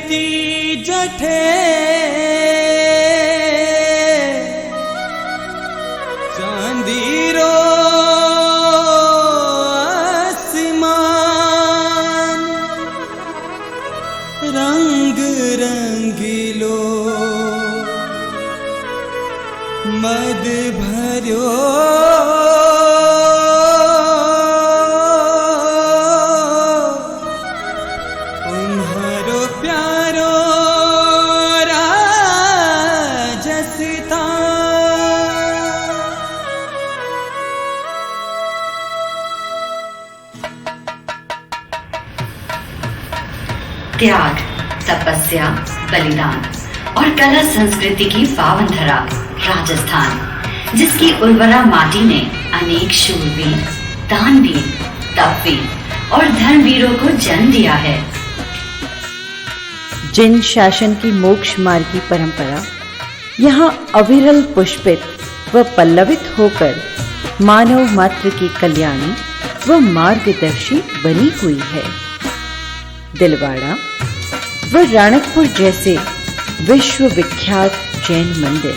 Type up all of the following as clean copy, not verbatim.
प्रीति जठे चांदीरो आसमान रंग रंगीलो मद भर्यो त्याग, तपस्या, बलिदान और कला संस्कृति की पावन धरा राजस्थान, जिसकी उर्वरा माटी ने अनेक शूरवीर, दानवीर, तपवीर और धर्मवीरों को जन्म दिया है। जिन शासन की मोक्ष मार्ग की परंपरा यहाँ अविरल पुष्पित व पल्लवित होकर मानव मात्र की कल्याणी व मार्गदर्शी बनी हुई है। दिलवाड़ा व राणकपुर जैसे विश्वविख्यात जैन मंदिर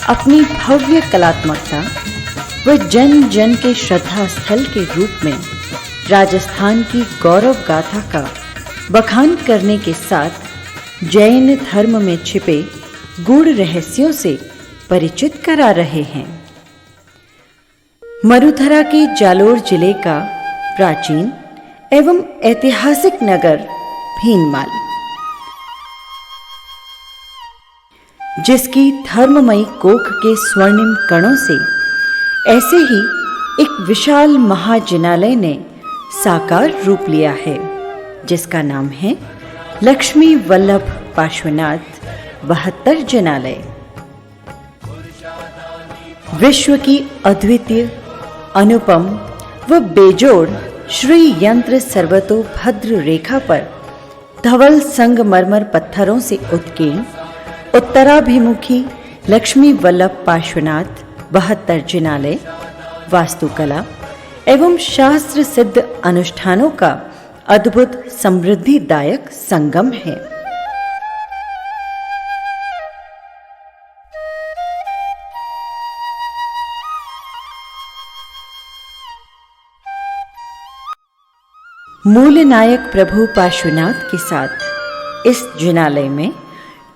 अपनी भव्य कलात्मकता व जन जन के श्रद्धा स्थल के रूप में राजस्थान की गौरव गाथा का बखान करने के साथ जैन धर्म में छिपे गूढ़ रहस्यों से परिचित करा रहे हैं। मरुधरा के जालोर जिले का प्राचीन एवं ऐतिहासिक नगर भीनमाल, जिसकी धर्ममयी कोख के स्वर्णिम कणों से ऐसे ही एक विशाल महाजिनालय ने साकार रूप लिया है, जिसका नाम है लक्ष्मी वल्लभ पार्श्वनाथ 72 जिनालय। विश्व की अद्वितीय, अनुपम व बेजोड़ श्री यंत्र सर्वतोभद्र रेखा पर धवल संगमरमर पत्थरों से उत्कीर्ण उत्तराभिमुखी लक्ष्मी वल्लभ पार्श्वनाथ 72 जिनालय वास्तुकला एवं शास्त्र सिद्ध अनुष्ठानों का अद्भुत समृद्धिदायक संगम है। मूल नायक प्रभु पार्श्वनाथ के साथ इस जिनालय में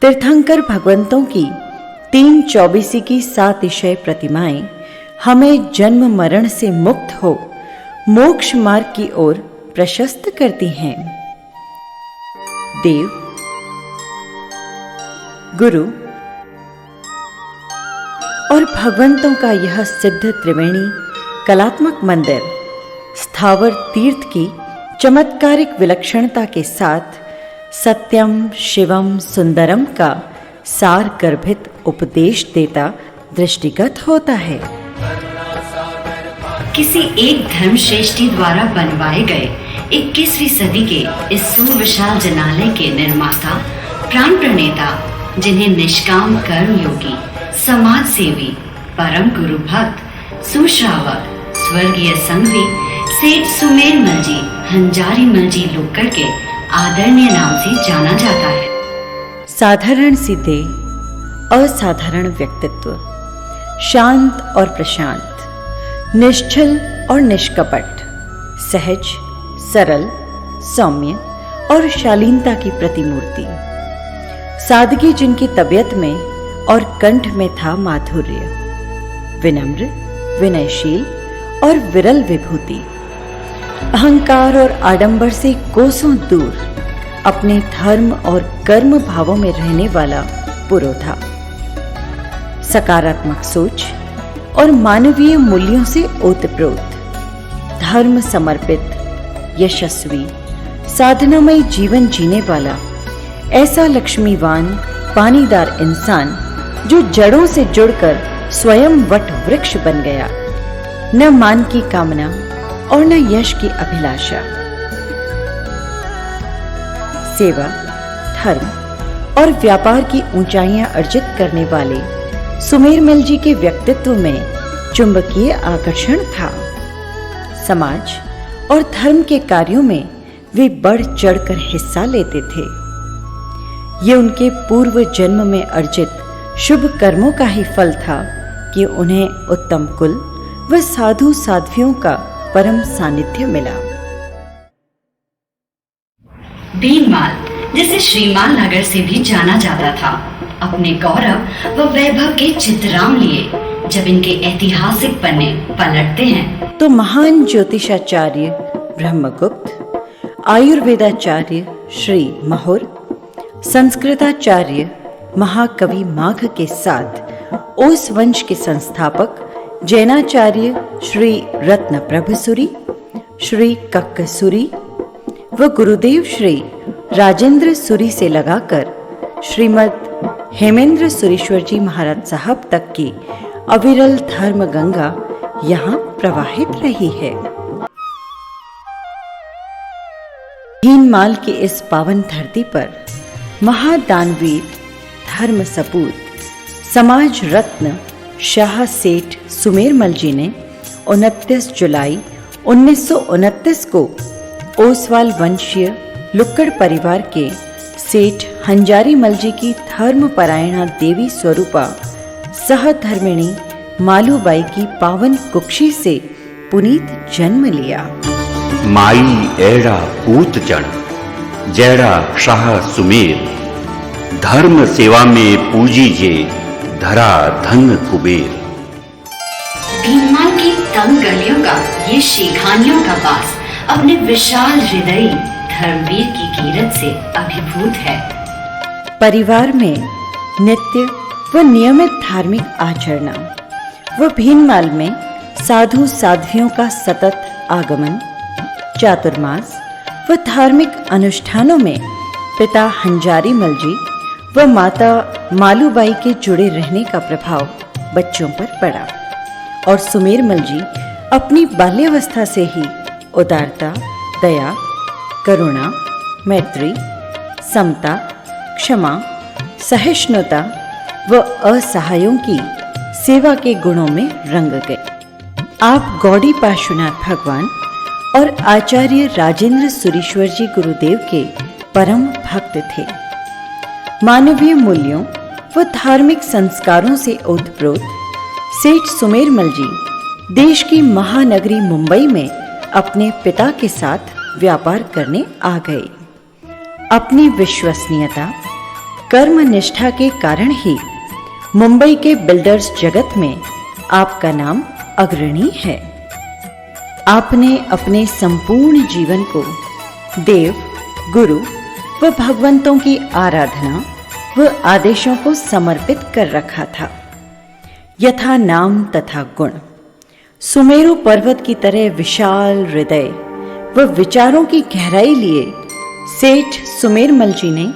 तीर्थंकर भगवंतों की 3 चौबीसी की सातिशय प्रतिमाएं हमें जन्म मरण से मुक्त हो मोक्ष मार्ग की ओर प्रशस्त करती हैं। देव, गुरु और भगवंतों का यह सिद्ध त्रिवेणी कलात्मक मंदिर स्थावर तीर्थ की चमत्कारिक विलक्षणता के साथ सत्यम शिवम सुंदरम का सार गर्भित उपदेश देता दृष्टिगत होता है। किसी एक धर्मश्रेष्ठी द्वारा बनवाए गए 21वीं सदी के इस सुविशाल जनालय के निर्माता, प्राण प्रणेता, जिन्हें निष्काम कर्म योगी, समाज सेवी, परम गुरु भक्त, सुश्रावक, स्वर्गीय संघवी सेठ सुमेर मलजी हंजारी मलजी लोक्कड़ के आदरणीय नाम से जाना जाता है। साधारण सीधे असाधारण व्यक्तित्व, शांत और प्रशांत, निश्चल और निष्कपट, सहज, सरल, सौम्य और शालीनता की प्रतिमूर्ति, सादगी जिनकी तबीयत में और कंठ में था माधुर्य, विनम्र, विनयशील और विरल विभूति, अहंकार और आडंबर से कोसों दूर अपने धर्म और कर्म भावों में रहने वाला पुरोधा, सकारात्मक सोच और मानवीय मूल्यों से ओतप्रोत, धर्म समर्पित, यशस्वी, साधनामय जीवन जीने वाला ऐसा लक्ष्मीवान पानीदार इंसान जो जड़ों से जुड़कर स्वयं वट वृक्ष बन गया, न मान की कामना और न यश की अभिलाषा। सेवा, धर्म और व्यापार की ऊंचाइयां अर्जित करने वाले सुमेरमल जी के व्यक्तित्व में चुंबकीय आकर्षण था। समाज और धर्म के कार्यों में वे बढ़ चढ़कर हिस्सा लेते थे। ये उनके पूर्व जन्म में अर्जित शुभ कर्मों का ही फल था कि उन्हें उत्तम कुल व साधु साध्वियों का परम सानिध्य मिला। भीनमाल, जिसे श्रीमाल नगर से भी जाना जाता था, अपने गौरव व वैभव के चितराम लिए जब इनके ऐतिहासिक पन्ने पलटते हैं तो महान ज्योतिषाचार्य ब्रह्मगुप्त, आयुर्वेदाचार्य श्री महुर, संस्कृताचार्य महाकवि माघ के साथ ओस वंश के संस्थापक जैनाचार्य श्री रत्न प्रभुसुरी, श्री कक्कसुरी व गुरुदेव श्री राजेंद्र सुरी से लगाकर श्रीमद हेमेंद्र सुरीश्वर जी महाराज साहब तक की अविरल धर्म गंगा यहाँ प्रवाहित रही है। भीनमाल की इस पावन धरती पर महादानवीर, धर्म सपूत, समाज रत्न शाह सेठ सुमेरमल जी ने 29 जुलाई 1929 को ओसवाल वंशीय लुक्कड़ परिवार के सेठ हंजारी मल जी की धर्मपरायणा देवी स्वरूपा सहधर्मिणी मालूबाई की पावन कुक्षी से पुनीत जन्म लिया। माई एड़ा पूत जन जैड़ा शाह सुमेर, धर्म सेवा में पूजीजे धरा धन कुबेर। भीनमाल की तंग गलियों का ये शेखानियों का वास अपने विशाल हृदयी धर्मवीर की कीरत से अभिभूत है। परिवार में नित्य व नियमित धार्मिक आचरण व भीनमाल में साधु साध्वियों का सतत आगमन, चातुर्मास व धार्मिक अनुष्ठानों में पिता हंजारी मल जी व माता मालूबाई के जुड़े रहने का प्रभाव बच्चों पर पड़ा और सुमेरमल जी अपनी बाल्यावस्था से ही उदारता, दया, करुणा, मैत्री, समता, क्षमा, सहिष्णुता व असहायों की सेवा के गुणों में रंग गए। आप गौड़ी पार्श्वनाथ भगवान और आचार्य राजेंद्र सुरीश्वर जी गुरुदेव के परम भक्त थे। मानवीय मूल्यों व धार्मिक संस्कारों से ओतप्रोत सेठ सुमेरमल जी देश की महानगरी मुंबई में अपने पिता के साथ व्यापार करने आ गए। अपनी विश्वसनीयता, कर्म निष्ठा के कारण ही मुंबई के बिल्डर्स जगत में आपका नाम अग्रणी है। आपने अपने संपूर्ण जीवन को देव, गुरु व भगवंतों की आराधना व आदेशों को समर्पित कर रखा था। यथा नाम तथा गुण, सुमेरु पर्वत की तरह विशाल हृदय व विचारों की गहराई लिए सेठ सुमेरमल जी ने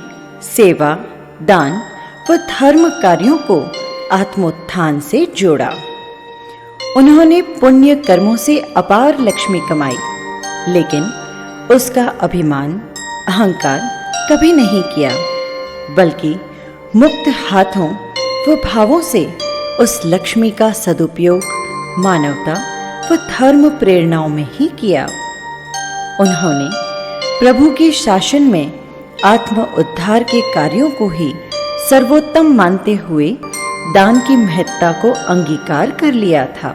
सेवा, दान व धर्म कार्यों को आत्मोत्थान से जोड़ा। उन्होंने पुण्य कर्मों से अपार लक्ष्मी कमाई, लेकिन उसका अभिमान, अहंकार कभी नहीं किया, बल्कि मुक्त हाथों व भावों से उस लक्ष्मी का सदुपयोग मानवता व धर्म प्रेरणाओं में ही किया। उन्होंने प्रभु के शासन में आत्म उद्धार के कार्यों को ही सर्वोत्तम मानते हुए दान की महत्ता को अंगीकार कर लिया था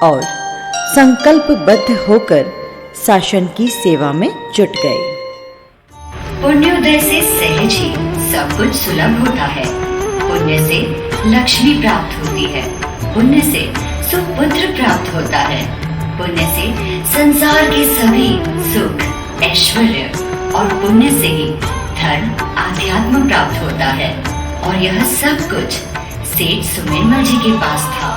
और संकल्पबद्ध होकर शासन की सेवा में जुट गए। पुण्योदय से सहज ही सब कुछ सुलभ होता है। पुण्य से लक्ष्मी प्राप्त होती है, पुण्य से सुपुत्र प्राप्त होता है, पुण्य से संसार के सभी सुख, ऐश्वर्य और पुण्य से ही धर्म, आध्यात्म प्राप्त होता है। और यह सब कुछ सेठ सुमेरमल जी के पास था।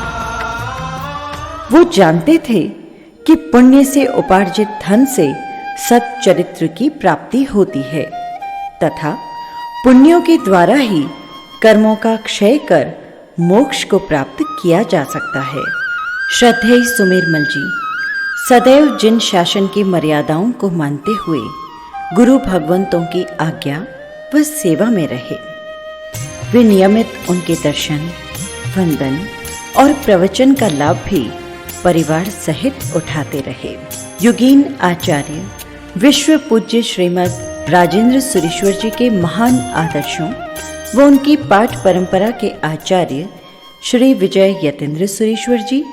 वो जानते थे कि पुण्य से उपार्जित धन से सच्चरित्र की प्राप्ति होती है तथा पुण्यों के द्वारा ही कर्मों का क्षय कर मोक्ष को प्राप्त किया जा सकता है। श्रद्धेय सुमेरमल जी सदैव जिन शासन की मर्यादाओं को मानते हुए गुरु भगवंतों की आज्ञा व सेवा में रहे, वे नियमित उनके दर्शन, वंदन और प्रवचन का लाभ भी परिवार सहित उठाते रहे। युगीन आचार्य विश्व पूज्य श्रीमद राजेंद्र सुरीश्वर जी के महान आदर्शों व उनकी पाठ परंपरा के आचार्य श्री विजय यतेंद्र सुरीश्वर जी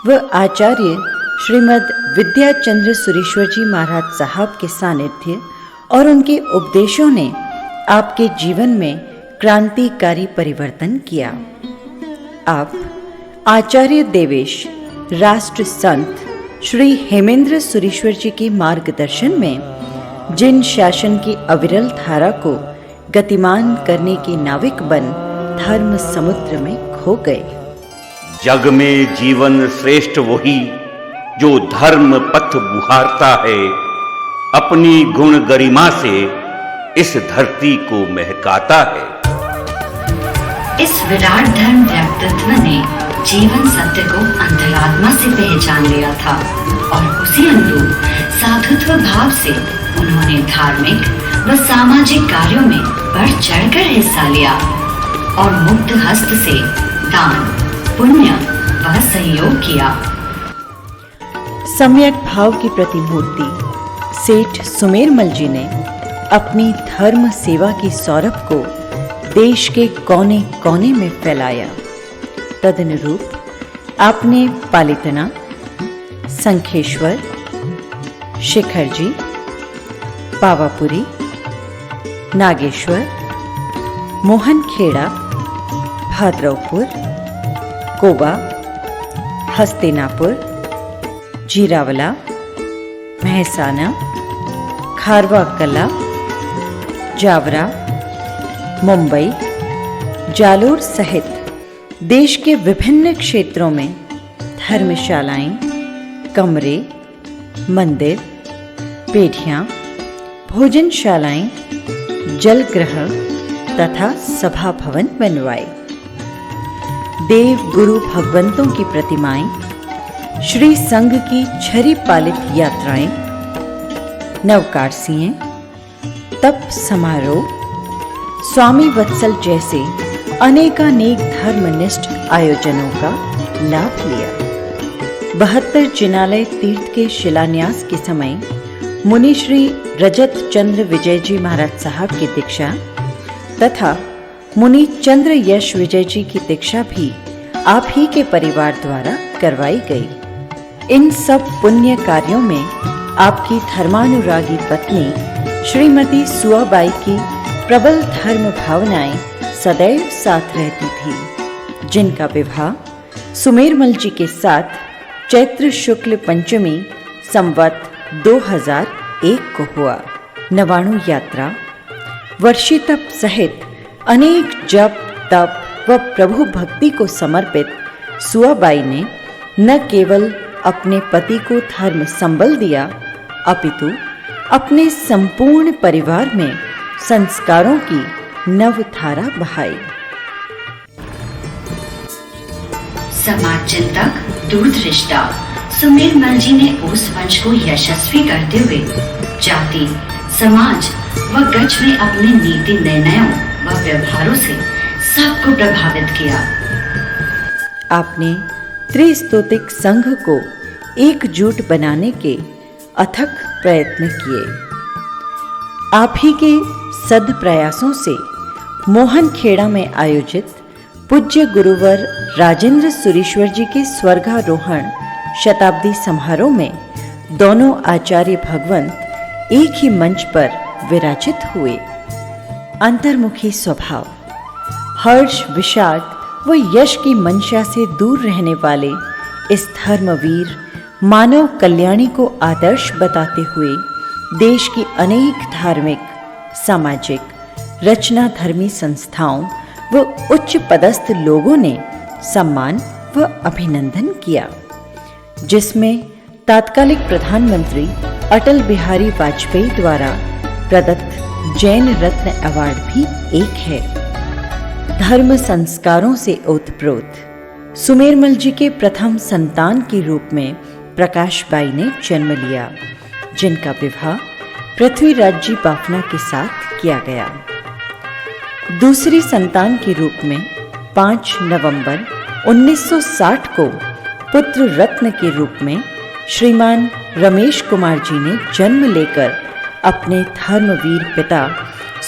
व आचार्य श्रीमद विद्याचंद्र सुरीश्वर जी महाराज साहब के सानिध्य और उनके उपदेशों ने आपके जीवन में क्रांतिकारी परिवर्तन किया। आप आचार्य देवेश राष्ट्र संत श्री हेमेंद्र सुरीश्वर जी के मार्गदर्शन में जिन शासन की अविरल धारा को गतिमान करने के नाविक बन धर्म समुद्र में खो गए। जग में जीवन श्रेष्ठ वही जो धर्म पथ बुहारता है, अपनी गुण गरिमा से इस धरती को महकाता है। इस विराट धर्म व्यक्तित्व ने जीवन सत्य को अंतरात्मा से पहचान लिया था और उसी अनुरूप साधुत्व भाव से उन्होंने धार्मिक व सामाजिक कार्यों में बढ़ चढ़कर हिस्सा लिया और मुक्त हस्त से दान, पुण्य व सहयोग किया। सम्यक भाव की प्रतिमूर्ति सेठ सुमेरमल जी ने अपनी धर्म सेवा की सौरभ को देश के कोने कोने में फैलाया। तदनुरूप आपने पालितना, संखेश्वर, शिखरजी, पावापुरी, नागेश्वर, मोहनखेड़ा, भाद्रवपुर, कोबा, हस्तिनापुर, जीरावला, महसाना, खारवा कला, जावरा, मुंबई, जालोर सहित देश के विभिन्न क्षेत्रों में धर्मशालाएं, कमरे, मंदिर, पेढ़ियां, भोजनशालाएं, जलगृह तथा सभा भवन बनवाए। देव गुरु भगवंतों की प्रतिमाएं, श्री संघ की छरी पालित यात्राएं, नवकारसिएं, तप समारोह, स्वामी वत्सल जैसे अनेकानेक धर्मनिष्ठ आयोजनों का लाभ लिया। 72 जिनालय तीर्थ के शिलान्यास के समय मुनि श्री रजत चंद्र विजय जी महाराज साहब की दीक्षा तथा मुनि चंद्र यश विजय जी की दीक्षा भी आप ही के परिवार द्वारा करवाई गई। इन सब पुण्य कार्यों में आपकी धर्मानुरागी पत्नी श्रीमती सुआबाई की प्रबल धर्म भावनाएं सदैव साथ रहती थी, जिनका विवाह सुमेरमल जी के साथ चैत्र शुक्ल पंचमी संवत 2001 को हुआ। नवाणु यात्रा, वर्षी तप सहित अनेक जप तप व प्रभु भक्ति को समर्पित सुआबाई ने न केवल अपने पति को धर्म संबल दिया, अपितु अपने संपूर्ण परिवार में संस्कारों की नवधारा बहाई। समाज चिंतक, दूरदृष्टा सुमेरमल जी ने उस वंश को यशस्वी करते हुए जाति, समाज व गज में अपने नीति निर्णयों व व्यवहारों से सबको प्रभावित किया। आपने त्रिस्तोतिक संघ को एकजुट बनाने के अथक प्रयत्न किए। आप ही के सद प्रयासों से मोहनखेड़ा में आयोजित पूज्य गुरुवर राजेंद्र सुरीश्वर जी के स्वर्गारोहण शताब्दी समारोह में दोनों आचार्य भगवंत एक ही मंच पर विराजित हुए। अंतर्मुखी स्वभाव, हर्ष, विषाद व यश की मंशा से दूर रहने वाले इस धर्मवीर मानव कल्याणी को आदर्श बताते हुए देश की अनेक धार्मिक, सामाजिक, रचना धर्मी संस्थाओं व उच्च पदस्थ लोगों ने सम्मान व अभिनंदन किया, जिसमें तात्कालिक प्रधानमंत्री अटल बिहारी वाजपेयी द्वारा प्रदत्त जैन रत्न अवार्ड भी एक है। धर्म संस्कारों से ओतप्रोत सुमेरमल जी के प्रथम संतान के रूप में प्रकाश बाई ने जन्म लिया, जिनका विवाह पृथ्वीराज जी बाफना के साथ किया गया। दूसरी संतान के रूप में 5 नवंबर 1960 को पुत्र रत्न के रूप में श्रीमान रमेश कुमार जी ने जन्म लेकर अपने धर्मवीर पिता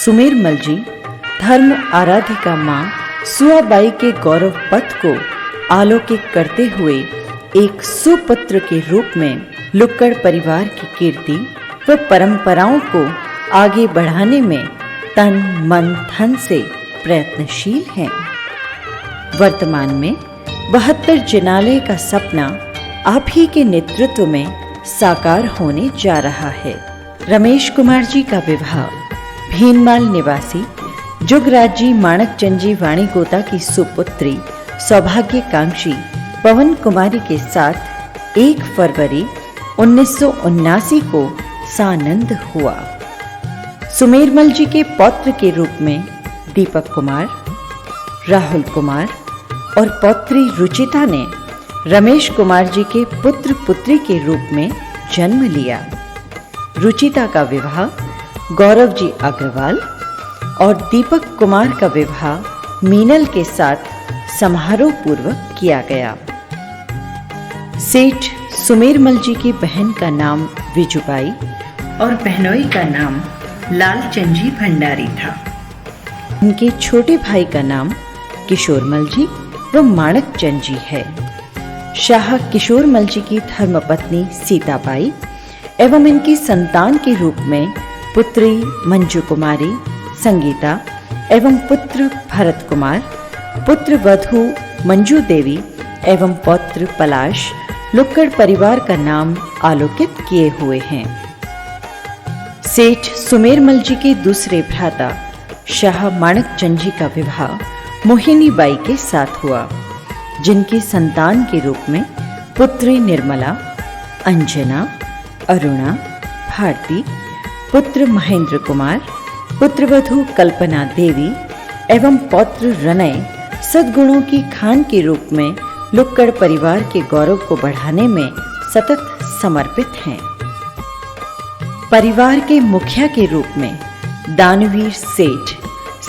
सुमेरमल जी, धर्म आराधिका मां सुआबाई के गौरव पथ को आलोकित करते हुए एक सुपुत्र के रूप में लुक्कड़ परिवार की कीर्ति व परंपराओं को आगे बढ़ाने में तन मन धन से प्रयत्नशील हैं। वर्तमान में 72 जिनालय का सपना आप ही के नेतृत्व में साकार होने जा रहा है। रमेश कुमार जी का विवाह भीनमाल निवासी जुगराज जी माणकचंद जी वाणीगोता की सुपुत्री सौभाग्यकांक्षी पवन कुमारी के साथ 1 फरवरी 1979 को सानंद हुआ। सुमेरमल जी के पौत्र के रूप में दीपक कुमार, राहुल कुमार और पौत्री रुचिता ने रमेश कुमार जी के पुत्र पुत्री के रूप में जन्म लिया। रुचिता का विवाह गौरव जी अग्रवाल और दीपक कुमार का विवाह मीनल के साथ समारोह पूर्वक किया गया। सेठ सुमेरमल जी की बहन का नाम विजुबाई और बहनोई का नाम लालचंद जी भंडारी था। उनके छोटे भाई का नाम किशोरमल जी व माणकचंद जी है। शाह किशोरमल जी की धर्मपत्नी सीताबाई एवं इनकी संतान के रूप में पुत्री मंजू कुमारी, संगीता एवं पुत्र भरत कुमार, पुत्र वधू मंजू देवी एवं पौत्र पलाश लुक्कड़ परिवार का नाम आलोकित किए हुए हैं। सेठ सुमेरमल जी के दूसरे भ्राता शाह माणकचंद जी का विवाह मोहिनी बाई के साथ हुआ, जिनकी संतान के रूप में पुत्री निर्मला, अंजना, अरुणा, भारती, पुत्र महेंद्र कुमार, पुत्रवधू कल्पना देवी एवं पौत्र रनय सद्गुणों की खान के रूप में लुक्कड़ परिवार के गौरव को बढ़ाने में सतत समर्पित हैं। परिवार के मुखिया के रूप में दानवीर सेठ,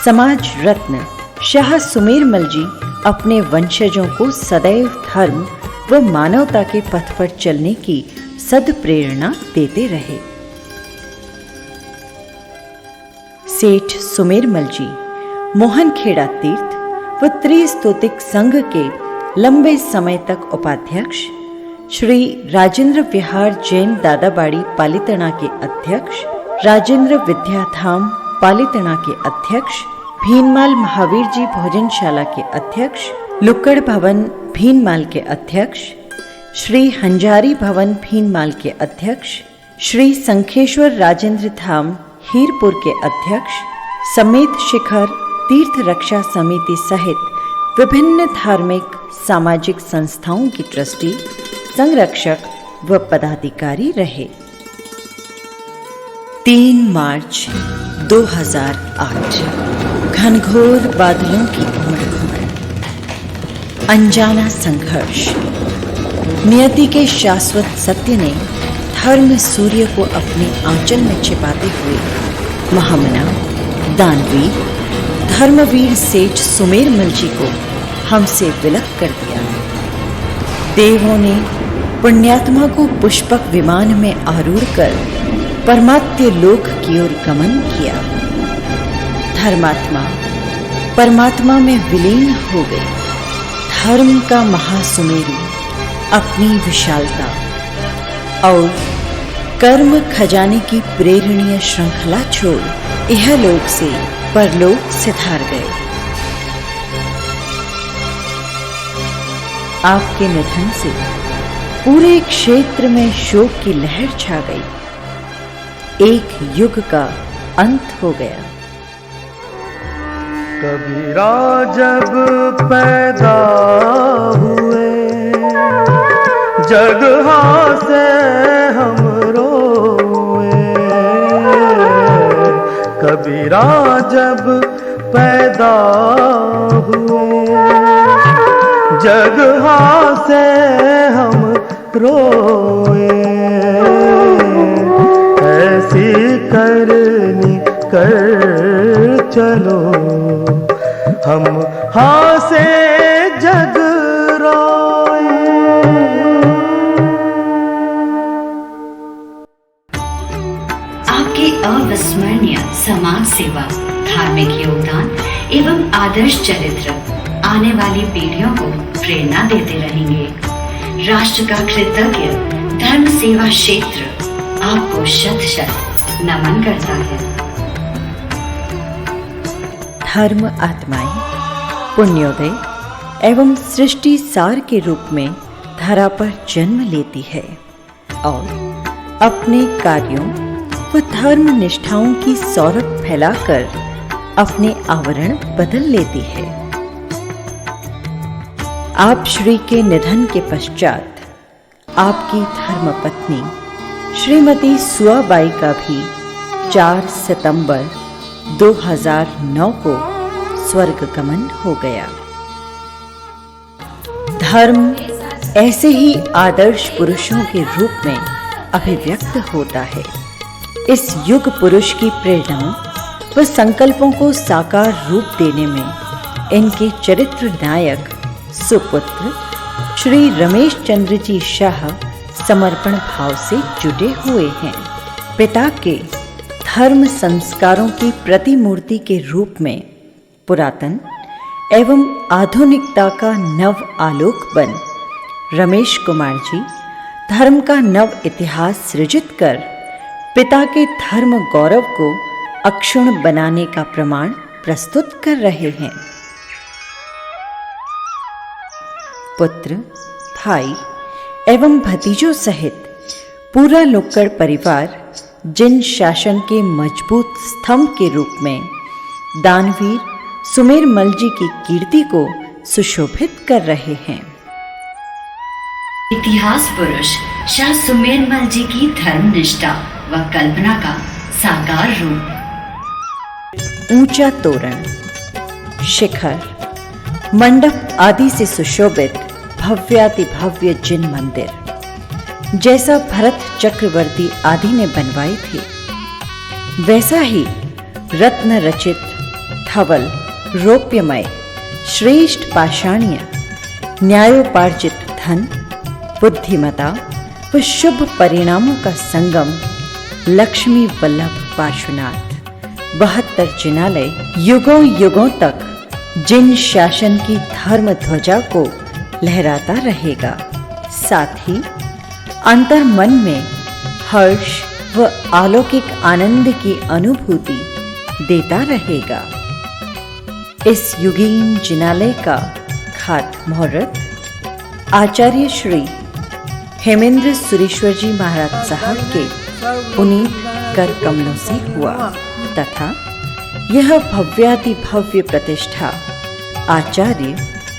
समाज रत्न शाह सुमेरमल जी अपने वंशजों को सदैव धर्म व मानवता के पथ पर चलने की सद्प्रेरणा देते रहे। सेठ सुमेरमल जी मोहनखेड़ा तीर्थ व त्रिस्तोतिक संघ के लंबे समय तक उपाध्यक्ष, श्री राजेंद्र विहार जैन दादाबाड़ी पालितना के अध्यक्ष, राजेंद्र विद्याधाम पालितना के अध्यक्ष, भीनमाल महावीर जी भोजनशाला के अध्यक्ष, लुक्कड़ भवन भीनमाल के अध्यक्ष, श्री हंजारी भवन भीनमाल के अध्यक्ष, श्री संखेश्वर राजेंद्र धाम हीरपुर के अध्यक्ष, समेत शिखर तीर्थ रक्षा समिति सहित विभिन्न धार्मिक सामाजिक संस्थाओं की ट्रस्टी, संरक्षक व पदाधिकारी रहे। 3 मार्च 2008 घनघोर बादलों की उमड़-घुमड़, अनजाना संघर्ष। नियति के शाश्वत सत्य ने धर्म सूर्य को अपने आंचल में छिपाते हुए महामना दानवीर धर्मवीर सेठ सुमेरमल जी को हमसे विलग कर दिया। देवों ने पुण्यात्मा को पुष्पक विमान में आरूढ़ कर परमात्य लोक की ओर गमन किया। धर्मात्मा परमात्मा में विलीन हो गई। धर्म का महासुमेरु अपनी विशालता और कर्म खजाने की प्रेरणीय श्रृंखला छोड़ इहलोक से परलोक सिधार गए। आपके निधन से पूरे क्षेत्र में शोक की लहर छा गई। एक युग का अंत हो गया। कबीरा जब पैदा हुए जग से हम रोए। कबीरा जब पैदा हुए जग से हम रोए। ऐसी करनी कर चलो हम हासे जग रोए। आपके अविस्मरणीय समाज सेवा, धार्मिक योगदान एवं आदर्श चरित्र आने वाली पीढ़ियों को प्रेरणा देते रहेंगे। राष्ट्र का कृतज्ञ धर्म सेवा क्षेत्र आपको शत शत नमन करता है। धर्म आत्माएं पुण्योदय एवं सृष्टि सार के रूप में धरा पर जन्म लेती है और अपने कार्यों व धर्म निष्ठाओं की सौरभ फैलाकर अपने आवरण बदल लेती है। आप श्री के निधन के पश्चात आपकी धर्मपत्नी श्रीमती सुआबाई का भी 4 सितंबर 2009 को स्वर्ग गमन हो गया। धर्म ऐसे ही आदर्श पुरुषों के रूप में अभिव्यक्त होता है। इस युग पुरुष की प्रेरणा व संकल्पों को साकार रूप देने में इनके चरित्र नायक सुपुत्र श्री रमेश चंद्र जी शाह समर्पण भाव से जुटे हुए हैं। पिता के धर्म संस्कारों की प्रतिमूर्ति के रूप में पुरातन एवं आधुनिकता का नव आलोक बन रमेश कुमार जी धर्म का नव इतिहास सृजित कर पिता के धर्म गौरव को अक्षुण्ण बनाने का प्रमाण प्रस्तुत कर रहे हैं। पुत्र, भाई एवं भतीजों सहित पूरा लोक्कड़ परिवार जिन शासन के मजबूत स्तंभ के रूप में दानवीर सुमेरमल जी की कीर्ति को सुशोभित कर रहे हैं। इतिहास पुरुष शाह सुमेरमल जी की धर्म निष्ठा व कल्पना का साकार रूप। ऊंचा तोरण, शिखर, मंडप आदि से सुशोभित भव्याति भव्य जिन मंदिर जैसा भरत चक्रवर्ती आदि ने बनवाए थे, वैसा ही रत्न रचित धवल रौप्यमय श्रेष्ठ पाषाणीय न्यायोपार्जित धन, बुद्धिमता व शुभ परिणामों का संगम लक्ष्मी वल्लभ पार्श्वनाथ 72 जिनालय युगों युगों तक जिन शासन की धर्म ध्वजा को लहराता रहेगा, साथ ही अंतर मन में हर्ष व अलौकिक आनंद की अनुभूति देता रहेगा। इस युगीन जिनालय का खात मुहूर्त आचार्य श्री हेमेंद्र सुरेश्वर जी महाराज साहब के पुनीत कर कमलों से हुआ तथा यह भव्याति भव्य प्रतिष्ठा आचार्य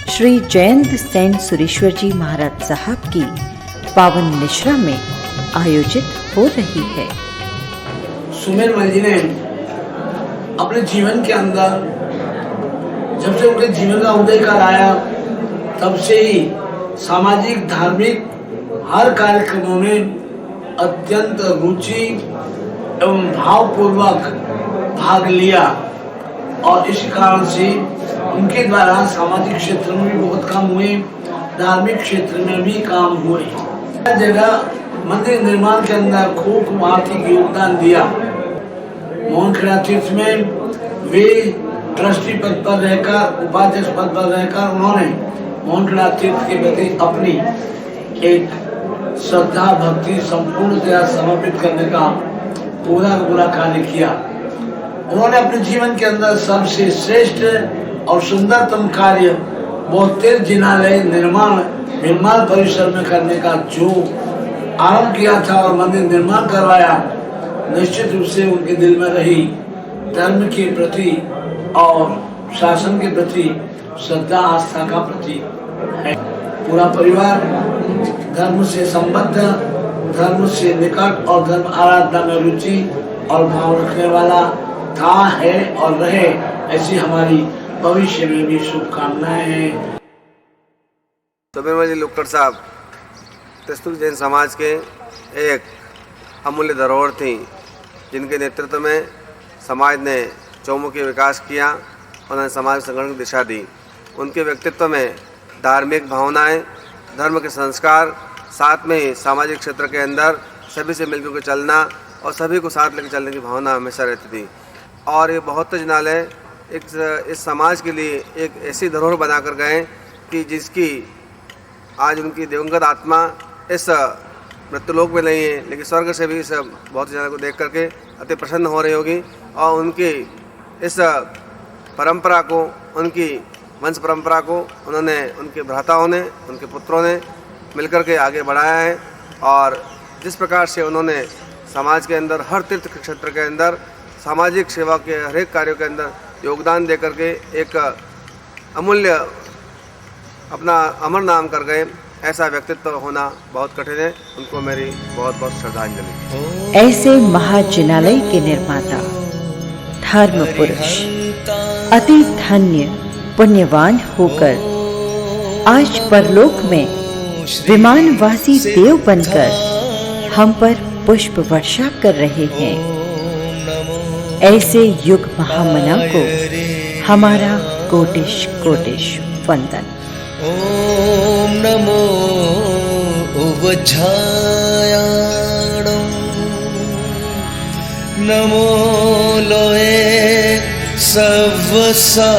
श्री जयंत सेन सुरेश्वर जी महाराज साहब की पावन निश्रा में आयोजित हो रही है। सुमेरमल जी ने अपने जीवन के अंदर जब से उनके जीवन का उदय काल आया तब से ही सामाजिक धार्मिक हर कार्यक्रमों में अत्यंत रुचि एवं भावपूर्वक भाग लिया और इस कारण से उनके द्वारा सामाजिक क्षेत्र में भी बहुत काम हुए, धार्मिक क्षेत्र में भी काम हुए। हर जगह मंदिर निर्माण के अंदर खूब आर्थिक योगदान दिया। मोहनखेड़ा तीर्थ में वे ट्रस्टी पद पर रहकर, उपाध्यक्ष पद पर रहकर उन्होंने मोहनखेड़ा तीर्थ के प्रति अपनी एक श्रद्धा भक्ति संपूर्णतया समर्पित करने का पूरा कार्य किया। उन्होंने अपने जीवन के अंदर सबसे श्रेष्ठ और सुंदरतम कार्य 72 जिनालय निर्माण निर्माण परिसर में करने का जो आरंभ किया था और मंदिर निर्माण करवाया, निश्चित रूप से उनके दिल में रही धर्म के प्रति और शासन के प्रति श्रद्धा आस्था का प्रतीक है। पूरा परिवार धर्म से संबद्ध, धर्म से निकट और धर्म आराधना में रुचि और भाव रखने वाला था, है और रहे, ऐसी हमारी भविष्य में भी शुभकामनाएं हैं। सुमेरमल जी लोक्कड़ साहब त्रिस्तुल जैन समाज के एक अमूल्य धरोहर थी, जिनके नेतृत्व में समाज ने चौमुखी विकास किया, उन्होंने समाज संगठन की दिशा दी। उनके व्यक्तित्व में धार्मिक भावनाएं, धर्म के संस्कार, साथ में ही सामाजिक क्षेत्र के अंदर सभी से मिलकर के चलना, और सभी को साथ लेकर चलने की भावना हमेशा रहती थी। और ये बहत्तर जिनालय इस समाज के लिए एक ऐसी धरोहर बना कर गए कि जिसकी आज उनकी दिवंगत आत्मा इस मृत्युलोक में नहीं है, लेकिन स्वर्ग से भी इस बहत्तर जिनालय को देख करके अति प्रसन्न हो रही होगी। और उनकी इस परंपरा को, उनकी वंश परंपरा को उन्होंने, उनके भ्राताओं ने, उनके पुत्रों ने मिलकर के आगे बढ़ाया है। और जिस प्रकार से उन्होंने समाज के अंदर हर तीर्थ क्षेत्र के अंदर सामाजिक सेवा के हर एक कार्यों के अंदर योगदान दे करके एक अमूल्य अपना अमर नाम कर गए, ऐसा व्यक्तित्व होना बहुत कठिन है। उनको मेरी बहुत बहुत श्रद्धांजलि। ऐसे महाजिनालय के निर्माता, धर्म पुरुष, अति धन्य पुण्यवान होकर आज परलोक में विमानवासी देव बनकर हम पर पुष्प वर्षा कर रहे हैं। ऐसे युग महामना को हमारा कोटिश कोटिश वंदन। ओम नमो उवझायाणं नमो लोए सवसा